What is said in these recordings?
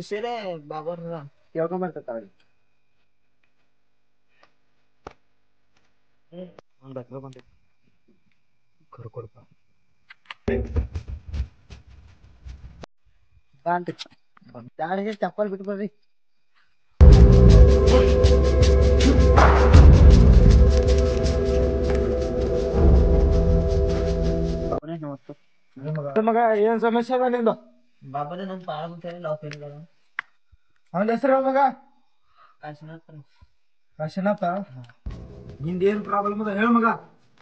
ಸೇರೆ ಬಾಬರ್ ಕೇಳ್ಕೊಂಬರ್ತೈತ ಅವ್ರಿಗೆ ಕೊಡಪ್ಪ ಚಪ್ಪಲ್ ಬಿಟ್ಟು ಬರ್ರಿ ಮಗ ಏನ್ ಸಮಸ್ಯೆ ಅದ ನಿಂದು ಬಾಬಾದ ನಮ್ ಪಾಳ ಲವ್ ಫೇಲ್ ಅವನ ಹೆಸರು ಮಗ ಕಾಶಿನಾಥ್ ಕಾಶಿನಾಥ ನಿಂದ ಏನ್ ಪ್ರಾಬ್ಲಮ್ ಅದ ಹೇಳ ಮಗ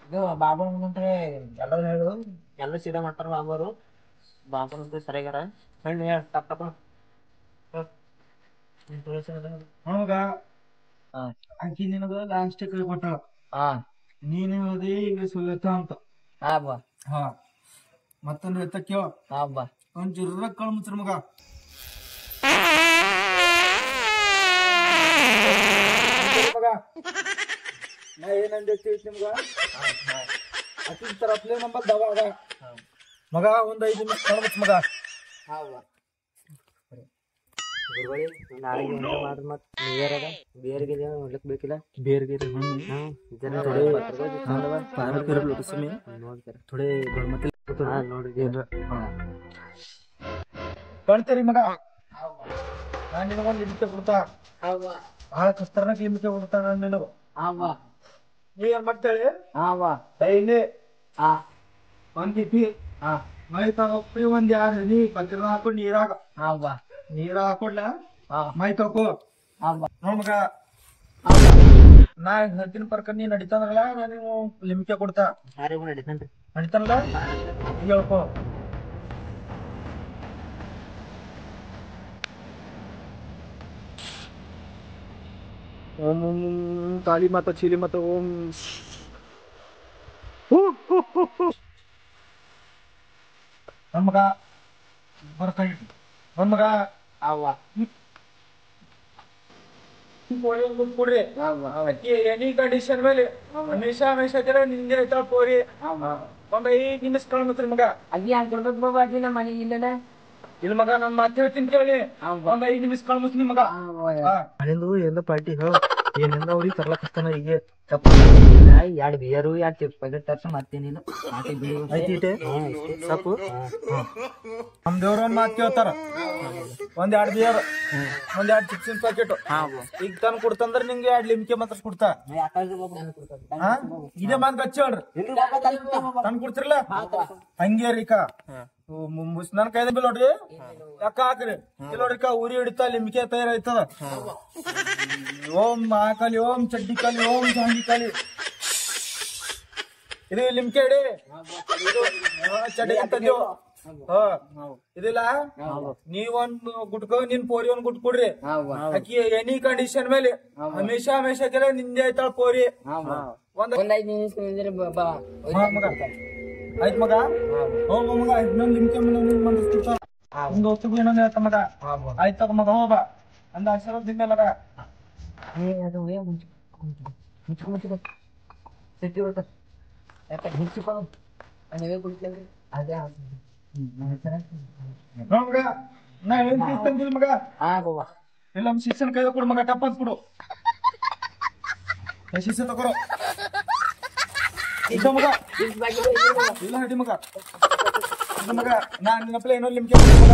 ಇದು ಬಾಬಾ ಅಂದ್ರೆ ಎಲ್ಲರೂ ಹೇಳು ಎಲ್ಲ ಸೀದಾ ಮಾಡ್ತಾರ ಬಾಬರು ಬಾಬಾ ಸರಿಯಾಗಾರ ಹೇಳಿ ಹೇಳ ತಪ್ಪ ಮಗ ಆಕಿ ನಿನಗ ಲಾಸ್ಟ್ ಕೈ ಕೊಟ್ಟಾಳ ನೀನ್ ಹೇಳದಿ ಈಗ ಸುಲತ ಅಂತ ಹಾ ಮತ್ತೊಂದು ಹೇಳ್ತ ಕೇಳ ಒಂದ್ ಜುರ್ರ ಕಳ್ ಮುಚ್ರ ಮಗ ಮಗ ನಾ ಏನಂದ ನಿಮ್ಗ ಅತಿ ತರಪ್ಲೆ ನಂಬರ್ ದವಾ ಅದ ಮಗ ಒಂದ್ 5 ನಿಮಿಷ ಕಳ್ ಮುಚ್ಚ ಮಗ ನಾಳೆ ಮಾಡ್ರಿ ಮತ್ ನಿಯರ್ ಅದ ಬೇರ್ಗೆ ನೋಡ್ಲಿಕ್ ಬೇಕಿಲ್ಲ ಬೇರ್ಗೆ ಥೋಡೆ ಕಳ್ತೇರಿ ಮಗ ನಾನ್ ನಿನಗೊಂದು ಲಿಮಿಕೆ ಕೊಡ್ತಾ ಬಹಳ ಖತರ್ನಾಕ್ ಲಿಮಿಕೆ ಕೊಡ್ತಾ ನಾನು ನಿನಗ ನೀ ಏನ್ ಮಾಡ್ತೇಳಿ ಡೈಲಿ ಒಂದ್ ಇಪ್ಪಿ ಮೈ ತಗೊಪ್ಪಿ ಒಂದ್ 2 ಹನಿ ಪತ್ರ ಹಾಕೊಂಡು ನೀರಾಗ ಹಾಕೊಂಡ್ಲ ಮೈ ತಗೋ ನೋಡ್ಮಗ ನಾ ಹೇಳ್ತೀನಿ ಪರ್ಕ ನೀ ನಡಿತಾನಲ್ಲ ನಾನು ಲಿಮಿಕೆ ಕೊಡ್ತಾ ನಡಿತಾನಲ್ಲ ಹೇಳ್ಕೊ ಓಂ ಕಾಳಿ ಮಾತಾ ಚೀಲಿ ಮಾತಾ ಓಂ ನನ್ಮಗ ಬರ್ತಾ ನನ್ಮಗ ಕೊಡ್ರಿ ಎನಿ ಕಂಡೀಷನ್ ಮೇಲೆ ಹಮೇಶಾ ನಿಂಗೆ ಐತಾಳ ಪೋರಿ ಒಂದ್ 5 ನಿಮಿಷ ಕಳ್ಮತ್ರಿ ಮಗ ಇಲ್ಲ ಮಗ ನನ್ ಮಾತು ಹೇಳ್ತೀನಿ ಕೇಳಿ ಒಂದ್ 5 ನಿಮಿಷ ಕಳ್ಮತ್ನಿ ಮಗ ಅಲ್ಲಿಂದು ಎಲ್ಲ ಪಾರ್ಟಿ ಹೇಳ ಏನಿಂದ ಅವ್ರಿಗೆ ತರ್ಲಕಸ್ತಾನ ಈಗ 2 ಬಿಯರು 2 ಪ್ಯಾಕೆಟ್ ತರ್ಸ ಮತ್ತೇನಿಲ್ಲ ಸಾಕು ನಮ್ ದೇವ್ರ ಒಂದ್ ಮಾತು ಕೇಳ್ತಾರ ಒಂದ್ 2 ಬಿಯರ್ ಒಂದ್ 2 ಚಿಪ್ಸಿನ ಪ್ಯಾಕೆಟ್ ಈಗ ತಂದ್ ಕೊಡ್ತಂದ್ರ ನಿಂಗೆ 2 ಲಿಮ್ಕೆ ಮಾತ್ರ ಕೊಡ್ತಾ ಇದೇ ಮಾತ್ ಗಚ್ಚ ಹೇಳ್ರಿ ತಂದ್ ಕೊಡ್ತಿರಲ್ಲ ಹಂಗೆ ರೀಕ ನನ್ ಕೈದ ಬಿಲ್ ನೋಡ್ರಿ ಯಾಕ ಹಾಕ್ರಿ ಇಲ್ಲಿ ನೋಡ್ರಿಕ ಉರಿ ಹಿಡಿತಾ ಲಿಮ್ಕೆ ತಯಾರಾಯ್ತದ ಓಂ ಮಹಾಕಾಲಿ ಓಂ ಚಡ್ಡಿ ಕಾಲಿ ಓಂ ಜಾಂಗಿ ಕಾಲಿ ಇದು ಲಿಮ್ಕೆ ಹಿಡಿ ಚಡ್ಡಿ ಅಂತಂದೇವು ಇದಿಲ್ಲ ನೀವೊಂದ್ ಗುಟ್ಕೋ ನಿನ್ ಪೋರಿ ಒಂದ್ ಗುಟ್ ಕೊಡ್ರಿ ಅಕ್ಕಿ ಎನಿ ಕಂಡೀಷನ್ ಮೇಲೆ ಹಮೇಶಾ ಕೆಲ ನಿಂದೆ ಆಯ್ತಾಳ ಪೋರಿ ಒಂದ್ 5 ನಿಮಿಷ ಮಗ ಆಯ್ತ್ ಮಗ ಹೋಗ ಮಗ ಇನ್ನೊಂದ್ ಲಿಮ್ಕೆ ಒಂದ್ ಹೊತ್ತಿಗೂ ಇನ್ನೊಂದ್ ಹೇಳ್ತ ಮಗ ಆಯ್ತ ಮಗ ಹೋಗ ಅಂದ ಅಕ್ಷರ ದಿನ ಮಗ ನಾ ಏನ್ ತಂದಿಲ್ ಮಗ ಇಲ್ಲ ಶಿಕ್ಷಣ ಕೈ ಕೊಡು ಮಗ ಟಪ್ ಅಂತ ಕೊಡು ಶಿಕ್ಷೆ ತಗೋರು ಈಗ ಮಗ ಇಲ್ಲ ಹಿಡಿ ಮಗ ಮಗ ನಾನ್ ನಿನ್ನಪ್ಲೆ ಏನೋ ಲಿಮ್ಕೆ ಮಗ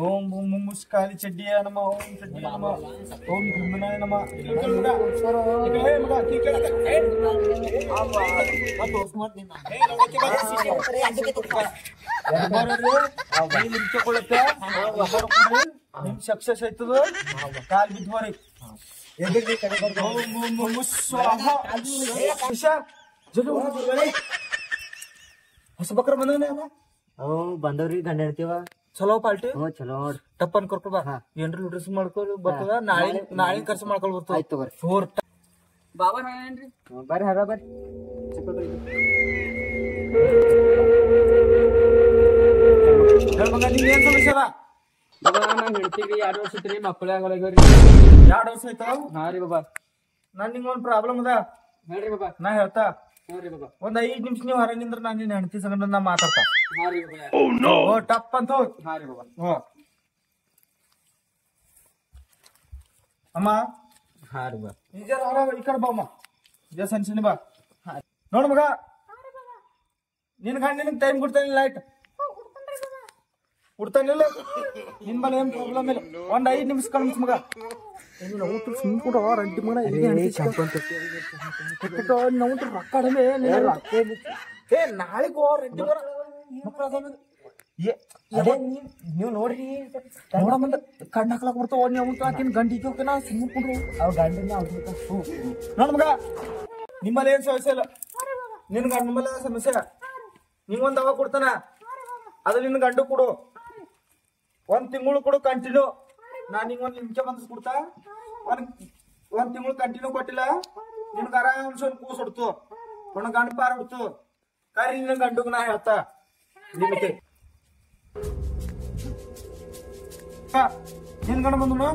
ಓಂ ಮುಸ್ಕಾಲಿ ಚಡ್ಡಿಯ ನಮ ಓಂ ಚಡ್ಡಿಯ ನಮ ಓಂ ಬ್ರಹ್ಮನಾಯ ನಮ ಲಿಮ್ಕೆ ಕೊಡುತ್ತೆ ನಿಮ್ ಸಕ್ಸಸ್ ಆಯ್ತದ ಕಾಲ್ ಬಿದ್ದೋರಿ ಹೊಸ ಬಕ್ರ ಬಂದವ್ರಿ ಗಂಡ ಹೇಳ್ತೀವ ಚಲೋ ಪಾರ್ಟಿ ಚಲೋ ಟಪ್ ಅನ್ಕೊರ್ಕ ಬಾ ಏನ್ರಿ ಲೂಟ್ರಿಸ್ ಮಾಡ್ಕೊಳ್ ಬರ್ತದ ನಾಳೆ ಖರ್ಚು ಮಾಡ್ಕೊಳ್ ಬರ್ತದ ಆಯ್ತು ಬರ್ರಿ 4 ಬಾಬಾ ಏನ್ರಿ ಬರ್ರಿ ಹರ ಬರ್ರಿ ಮಗ ನಿಂಗೆ ಏನ್ ಸಮಸ್ಯೆ ಅದ ಬಾಬಾ ನಾನ್ ಹೇಳ್ತೀವಿ 2 ವರ್ಷ ಐತ್ರಿ ಮಕ್ಕಳೇ ಆಗಲ್ರಿ 2 ವರ್ಷ ಆಯ್ತಾವ ಹಾ ರೀ ಬಾಬಾ ನಾನ್ ನಿಂಗ ಒಂದ್ ಪ್ರಾಬ್ಲಮ್ ಅದ ಹೇಳ್ರಿ ಬಾಬಾ ನಾ ಹೇಳ್ತಾ ಹೇಳ್ರಿ ಬಾಬಾ ಒಂದ್ 5 ನಿಮಿಷ ನೀವು ಹೊರ ನಿಂದ್ರ ನಾನ್ ನಿನ್ ಹೆಂಡತಿ ಸಂಗಡ ನಾ ಮಾತಾಡ್ತಾ ಹಾ ರೀ ಬಾಬಾ ಟಪ್ ಅಂತ ಹೋಗ್ ಹಾ ರೀ ಬಾಬಾ ಅಮ್ಮ ಹಾ ರೀ ಬಾ ಈಗ ಈ ಕಡೆ ಬಾ ಅಮ್ಮ ಈಗ ಸಣ್ಣ ಬಾ ನೋಡ್ ಮಗ ನಿನ್ ಗಂಡ ನಿನಗ್ ಟೈಮ್ ಕೊಡ್ತಾನಿಲ್ಲ ಲೈಟ್ ಕೊಡ್ತಾನಿಲ್ಲ ನಿನ್ ಮೇಲೆ ಏನ್ ಪ್ರಾಬ್ಲಮ್ ಇಲ್ಲ ಒಂದ್ 5 ನಿಮಿಷ ಕಳ್ಸ ಮಗ ನೀವ್ ನೋಡ್ರಿ ನೋಡಮಂದ ಕಣ್ಣ ಹಾಕ್ಲಾಕ್ ಬರ್ತಾವ ಗಂಡಿ ಸುಮ್ಮನೆ ಅವ್ ಗಂಡನ ನೋಡ್ ಮಗ ನಿಮ್ಮಲ್ಲಿ ಏನ್ ಸಮಸ್ಯೆ ಇಲ್ಲ ನಿನ್ ಗಂಡ ಮೇಲೆ ಸಮಸ್ಯೆ ನಿಂಗೊಂದ್ ದವಾ ಕೊಡ್ತಾನ ಅದ ನಿನ್ ಗಂಡು ಕೊಡು 1 ತಿಂಗಳು ಕೊಡು ಕಂಟಿನ್ಯೂ ನಾನ್ ನಿಂಗ್ ಒಂದ್ ನಿಮಿಷ ಬಂದ್ ಕೊಡ್ತಾ ಒಂದ್ ತಿಂಗಳು ಕಂಟಿನ್ಯೂ ಕೊಟ್ಟಿಲ್ಲ ನಿನ್ಗ ಆರಾಮ್ಸ ಒಂದ್ ಕೂಸ್ ಹೊಡ್ತು ಒಂದ್ ಗಂಡ ಪಾರ್ ಹೊಡ್ತು ಕರಿ ನಿನ್ ಗಂಡುಗ್ ನಾ ಹೇಳ್ತಾ ನಿಮಗೆ ನಿನ್ ಗಂಡ ಬಂದನು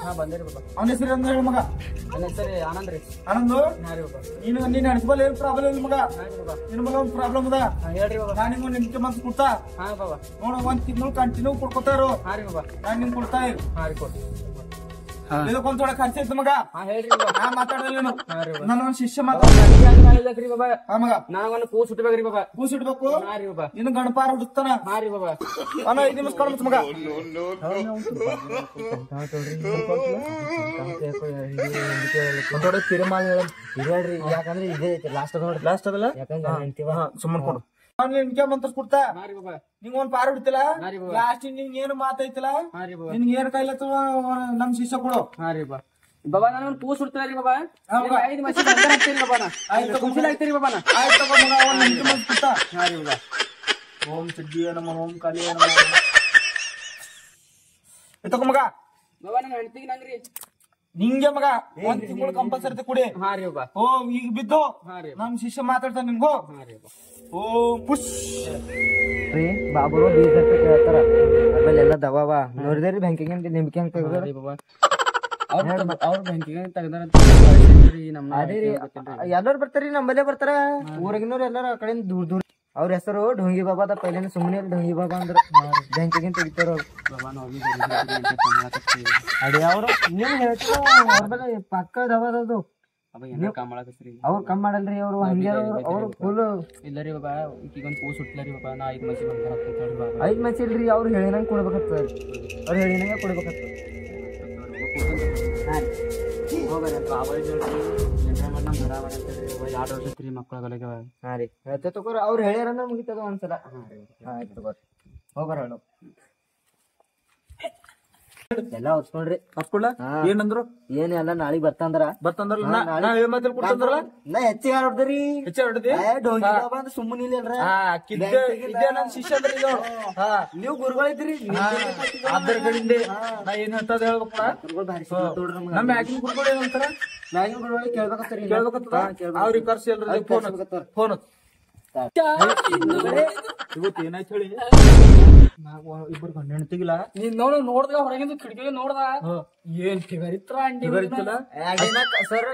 ಹಾ ಬಂದೇರಿ ಬಾಬಾ ಅವನ ಹೆಸರು ಅಂದ ಹೇಳ ಮಗ ನನ್ನ ಹೆಸರು ಆನಂದ್ ರೀ ಆನಂದು ಹಾ ರೀ ಬಾಬಾ ನೀನ್ ಅನ್ಸ್ಬಲ್ ಏನ್ ಪ್ರಾಬ್ಲಮ್ ಇಲ್ಲ ಮಗ ನಿನ್ ಮಗ ಒಂದ್ ಪ್ರಾಬ್ಲಮ್ ಅದ ಹೇಳ್ರಿ ಬಾಬಾ ನಾನ್ ನಿಮ್ಗೆ ನಿಮ್ಗೆ ಮಂತ್ ಕೊಡ್ತಾ ಹಾ ಬಾಬಾ ನೋಡ 1 ತಿಂಗಳು ಕಂಟಿನ್ಯೂ ಕೊಡ್ಕೋತಾರು ಹಾ ರೀ ಬಾಬಾ ನಾನ್ ನಿನ್ ಕೊಡ್ತಾ ಹಾ ರೀ ಕೊಡ್ರಿ ಇದಕ್ಕೊಂದ್ ಥೋಡೆ ಖರ್ಚು ಐತೆ ಮಗ ಹಾ ಹೇಳ್ರಿ ಬಾಬಾ ನಾ ಮಾತಾಡಲ್ಲ ಹಾ ರೀ ಬಾಬಾ ನನ್ನ ಒಂದ್ ಶಿಷ್ಯ ಹೇಳ್ಬೇಕ್ರಿ ಬಾಬಾ ಹಾ ಮಗ ನನಗೊಂದು ಕೂಸ್ ಹುಟ್ಟಬೇಕ್ರಿ ಬಾಬಾ ಕೂಸ್ ಇಡ್ಬೇಕು ಹಾ ರೀ ಬಾಬಾ ನಿನ್ ಗಣಪಾರ ಹುಡುಕ್ತಾನ ಹಾ ರೀ ಬಾಬಾ 5 ನಿಮಿಷ ಕಳ್ಮತ್ ಮಗ ಹೇಳ್ರಿ ಯಾಕಂದ್ರೆ ಇದೇ ಐತಿ ಲಾಸ್ಟ್ ನೋಡ್ರಿ ಲಾಸ್ಟ್ ಅದಲ್ಲ ಯಾಕಂದ್ರೆ ಸುಮ್ಮನೆ ಕೊಡು ನಿನ್ಗೆ ಮಂತ್ರ ಕೊಡ್ತಾ ಹಾ ರೀ ಬಾಬಾ ನಿಂಗ ಒಂದ್ ಪಾರ ಹಿಡ್ತಿಲ್ಲ ಹಾ ರೀ ಬಾಬಾ ಲಾಸ್ಟ್ ನಿಂಗ್ ಏನು ಮಾತೈತಿಲ್ಲ ಹಾ ರೀ ಬಾಬಾ ನಿನ್ಗೆ ಏನ್ ಕೈಲತ್ತ ನಮ್ ಶಿಷ್ಯ ಕೊಡು ಹಾ ರೀ ಬಾಬಾ ಬಾಬಾ ನನಗೊಂದು ಕೂಸ್ ಹುಡ್ತಾರಿ ಬಾಬಾ ಹಾ ಬಾಬಾ. 5 ಮಷೀನ್ ಹಾಕ್ತೀರಿ ಬಾಬಾ ಆಯ್ತು ಕುಂಚಿಲ್ ಹಾಕ್ತೀರಿ ಬಾಬಾ ಆಯ್ತು ತಗೋ ಮಗ ಒಂದ್ ನಿಮಿಷ ಮಂತ್ ಕೊಡ್ತಾ ಹಾ ರೀ ಬಾಬಾ ಓಂ ಸಿದ್ಧಿಯ ನಮ ಓಂ ಕಾಲಿಯ ನಮ ತಗೋ ಮಗ ಬಾಬಾ ನನ್ನ ಹೆಂಡತಿಗೆ ನಂಗ್ರಿ ನಿಂಗೆ ಮಗ 1 ತಿಂಗಳು ಕಂಪಲ್ಸರಿ ಕುಡಿ ಹಾ ರೀ ಬಾಬಾ ಓ ಈಗ ಬಿದ್ದು ಹಾ ರೀ ನಮ್ ಶಿಷ್ಯ ಮಾತಾಡ್ತಾನ ನಿನ್ಗೋ ಹಾ ರೀ ಬಾಬಾ ಓ ಪುಷ್ ರೀ ಬಾಬರು ಬೀಜ ಹೇಳ್ತಾರ ಆಮೇಲೆ ಎಲ್ಲ ದವಾವ ನೋಡಿದ್ರಿ ಬ್ಯಾಂಕಿಗೆ ನಿಂಬಿಕೆ ಹಂಗ ತೆಗ್ದಾರ ಅವ್ರ ಬ್ಯಾಂಕಿಗೆ ತೆಗ್ದಾರ ಅದೇ ರೀ ಎಲ್ಲರೂ ಬರ್ತಾರಿ ನಮ್ಮಲ್ಲೇ ಬರ್ತಾರ ಊರಾಗಿನವ್ರು ಎಲ್ಲಾರ ಆ ಕಡೆ ದೂರ ದೂರ ಅವ್ರ ಹೆಸರು ಢೋಂಗಿ ಬಾಬಾ ಅದ ಪೈಲೇನ ಸುಮ್ಮನೆ ಢೋಂಗಿ ಬಾಬಾ ಅಂದ್ರ ಬ್ಯಾಂಕಿಗೆ ತೆಗಿತಾರ ಅದೇ ಅವ್ರು ನೀವು ಹೇಳ್ತಾರ ಅವ್ರ ಮೇಲೆ ಪಕ್ಕ ದವಾದದು ಅವ್ರು ಕಮ್ ಮಾಡಲ್ರಿ ಅವ್ರು ಹಂಗೆ ಅವ್ರು ಫುಲ್ ಇಲ್ಲರಿ ಬಾಬಾ ಈಗೊಂದು ಪೂಸ್ ಹುಟ್ಲರಿ ಬಾಬಾ ನಾ 5 ಮಸಿ ಬಂದ 5 ಮಸಿ ಇಲ್ರಿ ಅವ್ರು ಹೇಳಿನಂಗ ಕೊಡ್ಬೇಕತ್ತ ಅವ್ರು ಹೇಳಿನಂಗ ಕೊಡ್ಬೇಕತ್ತ ಹಾ ರೀ ಹೇಳ್ತೇವೆ ತಗೋರಿ ಅವ್ರು ಹೇಳ್ಯಾರಂದ್ರ ಮುಗಿತದ ಒಂದ್ಸಲ ಆಯ್ತು ತಗೋರಿ ಹೋಗ್ಬರ ಹೇಳು ಎಲ್ಲಾ ಹೊತ್ಕೊಂಡ್ರಿ ಹಸ್ಕೊಡ್ಲ ಏನಂದ್ರು ಏನ್ ಎಲ್ಲ ನಾಳಿಗ್ ಬರ್ತಂದ್ರ ಬರ್ತಂದ್ರಲ್ಲ ನಾ ಹೇಳ ಮಾತಲ್ಲಿ ಕೊಡ್ತಂದ್ರಲ್ಲ ನಾ ಹೆಚ್ಚಿಗೆ ಆಡ್ರಿ ಹೆಚ್ಚು ಹೊಡ್ದಿ ಢೋಂಗಿ ಬಾಬಾ ಅಂತ ಸುಮ್ಮನೆ ಇಲ್ಲಲ್ರ ಇದ್ದೇ ನನ್ ಶಿಷ್ಯ ಅಂದ್ರೆ ಇದು ನೀವು ಗುರುಗಳಿದ್ರಿ ಅದ್ರ ಕಡೆಯಿಂದ ನಾ ಏನ್ ಹೇಳ್ತದ ಹೇಳ್ಬೇಕಲ್ಲ ನಮ್ಮ ಯಾಕಿನ ಗುರುಗಳು ಏನಂತಾರ ಮ್ಯಾಗಿನ ಗುರುಗಳಿಗೆ ಕೇಳ್ಬೇಕತ್ತರಿ ಕೇಳ್ಬೇಕತ್ತದ ಅವ್ರಿಗೆ ಕರ್ಸಿ ಎಲ್ರಿ ಫೋನ್ ಇವತ್ತು ಏನಾಯ್ತು ಹೇಳಿ ಇಬ್ಬರು ಗಂಡ ಹೆಣ್ತಿಗಿಲ್ಲ ನೀನ್ ನೋಡ್ದ ಹೊರಗಿಂದ ಕಿಟಕಿ ನೋಡ್ದ ಏನ್ ಫಿಗರಿತ್ರ ಸರ್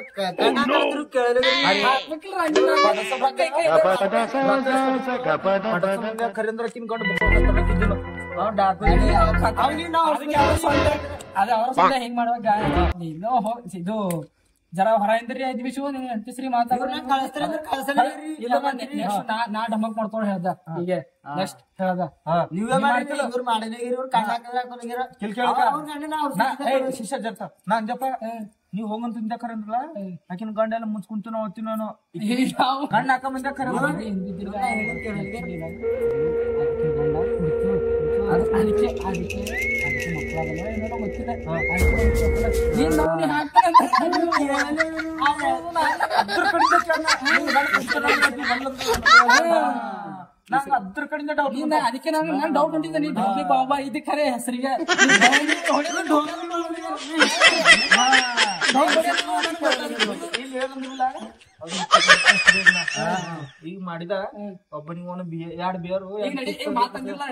ಕರಿಂದ್ರ ತಿನ್ಕೊಂಡು ಅದ ಅವ್ರ ಸಂತೆ ಹೆಂಗ್ ಮಾಡುವಾಗ ನೀನು ಇದು ಜರ ಹೊರಗಿಂದ್ರಿ 5 ನಿಮಿಷ ನೀನ್ ಅಂತಿಸ್ರಿ ಮಾತಾಡ್ರಿ ನಾ ಡಮಕ್ ಮಾಡ್ಕೊಂಡು ಹೇಳ್ದ ಹೀಗೆ ನೆಕ್ಸ್ಟ್ ಹೇಳ್ದ ಶಿಷ್ಯ ಜರ್ತ ನಾ ಅಂಜಪ್ಪ ನೀವ್ ಹೋಗಂತ ಹಿಂದ ಕರಂದ್ರಲ್ಲ ಆಕಿನ ಗಂಡ ಎಲ್ಲ ಮುಚ್ಕೊಂತು ನಾವು ಓದ್ತೀವಿ ನಾನು ಗಂಡ ಹಾಕ ಮುಂದೆ ಕರಂದ್ರ ಅದಕ್ಕೆ ಮಕ್ಕಳಾಗಲ್ಲ ಏನೋ ಗೊತ್ತಿದೆ ಅದ್ರ ಕಡೆಯಿಂದ ಡೌಟ್ ಅದಕ್ಕೆ ನಾನು ಡೌಟ್ ಹೊಂಟಿದ್ದೆ ನೀ ಢೋಂಗಿ ಬಾಬಾ ಇದು ಖರೆ ಹೆಸರಿಗೆ ಈಗ ಮಾಡಿದ ಒಬ್ಬನಿಗೆ ಒಂದು 2 ಬಿಯರು ಮಾತಂಗಿಲ್ಲ